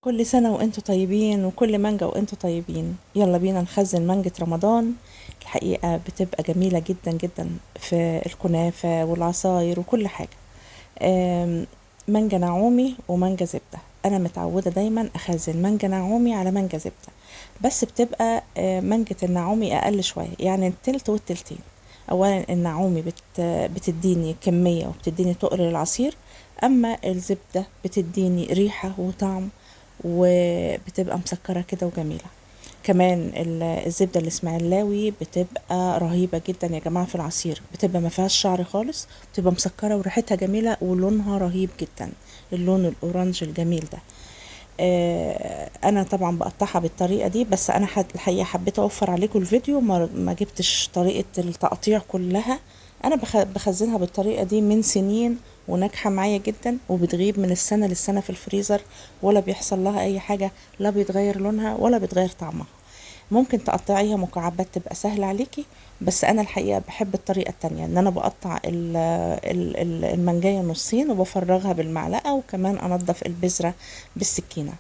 كل سنة وانتوا طيبين، وكل مانجا وانتوا طيبين. يلا بينا نخزن مانجة رمضان. الحقيقة بتبقى جميلة جدا جدا في الكنافة والعصاير وكل حاجة. مانجا نعومي ومانجا زبدة. انا متعودة دايما اخزن مانجا نعومي على مانجا زبدة، بس بتبقى مانجة النعومي اقل شوية، يعني التلت والتلتين. اولا النعومي بتديني كمية وبتديني تقل العصير، اما الزبدة بتديني ريحة وطعم، وبتبقى مسكرة كده وجميلة. كمان الزبدة الاسماعيلاوي بتبقى رهيبة جدا يا جماعة في العصير، بتبقى ما فيهاش شعر خالص، بتبقى مسكرة وريحتها جميلة ولونها رهيب جدا، اللون الاورنج الجميل ده. انا طبعا بقطعها بالطريقة دي، بس انا الحقيقة حبيت اوفر عليكم الفيديو، ما جبتش طريقة التقطيع كلها. انا بخزنها بالطريقة دي من سنين، وناجحة معايا جدا، وبتغيب من السنة للسنة في الفريزر، ولا بيحصل لها اي حاجة، لا بيتغير لونها ولا بيتغير طعمها. ممكن تقطعيها مكعبات تبقى سهلة عليكي، بس انا الحقيقة بحب الطريقة التانية، ان انا بقطع المانجاية نصين وبفرغها بالمعلقة، وكمان انضف البذرة بالسكينة.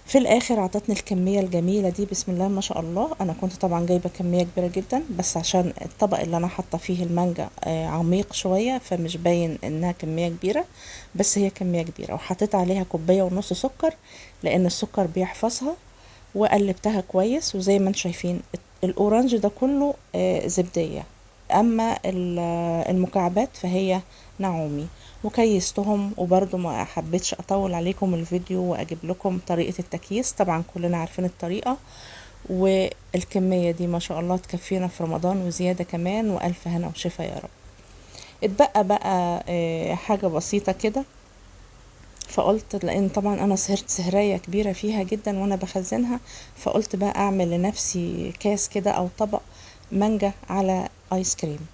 في الاخر عطتني الكمية الجميلة دي، بسم الله ما شاء الله. انا كنت طبعا جايبة كمية كبيرة جدا، بس عشان الطبق اللي انا حاطة فيه المانجا عميق شوية، فمش باين انها كمية كبيرة، بس هي كمية كبيرة. وحطيت عليها كوباية ونص سكر، لان السكر بيحفظها. وقلبتها كويس، وزي ما انتم شايفين الاورنج ده كله زبدية، اما المكعبات فهي نعومي. وكيستهم، وبرضو ما حبيتش اطول عليكم الفيديو واجيب لكم طريقة التكييس، طبعا كلنا عارفين الطريقة. والكمية دي ما شاء الله تكفينا في رمضان وزيادة كمان، والف هنا وشفا يا رب. اتبقى بقى حاجة بسيطة كده، فقلت لان طبعا انا سهرت سهرية كبيرة فيها جدا وانا بخزنها، فقلت بقى اعمل لنفسي كاس كده او طبق مانجا على ايس كريم.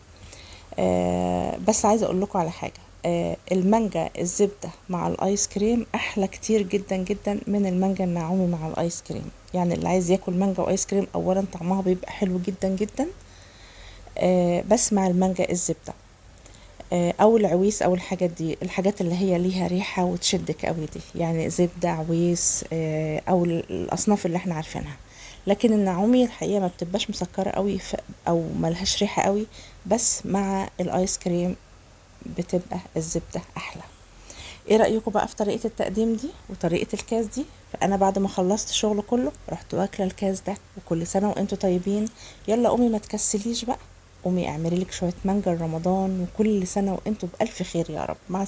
بس عايزة اقول لكم على حاجة. المانجا الزبدة مع الايس كريم احلى كتير جدا جدا من المانجا النعومي مع الايس كريم. يعني اللي عايز ياكل مانجا وايس كريم، اولا طعمها بيبقى حلو جدا جدا، بس مع المانجا الزبدة او العويس او الحاجات دي، الحاجات اللي هي ليها ريحة وتشدك قوي دي، يعني زبدة، عويس، او الاصناف اللي احنا عارفينها. لكن النعومي الحقيقة ما بتبقاش مسكرة قوي، او ملهاش ريحة قوي، بس مع الايس كريم بتبقى الزبدة احلى. ايه رأيكم بقى في طريقة التقديم دي وطريقة الكاس دي؟ فانا بعد ما خلصت الشغل كله رحت واكله الكاس ده. وكل سنة وانتوا طيبين. يلا قومي ما تكسليش بقى، قومي اعملي لك شوية مانجا رمضان، وكل سنة وانتوا بألف خير يا رب. مع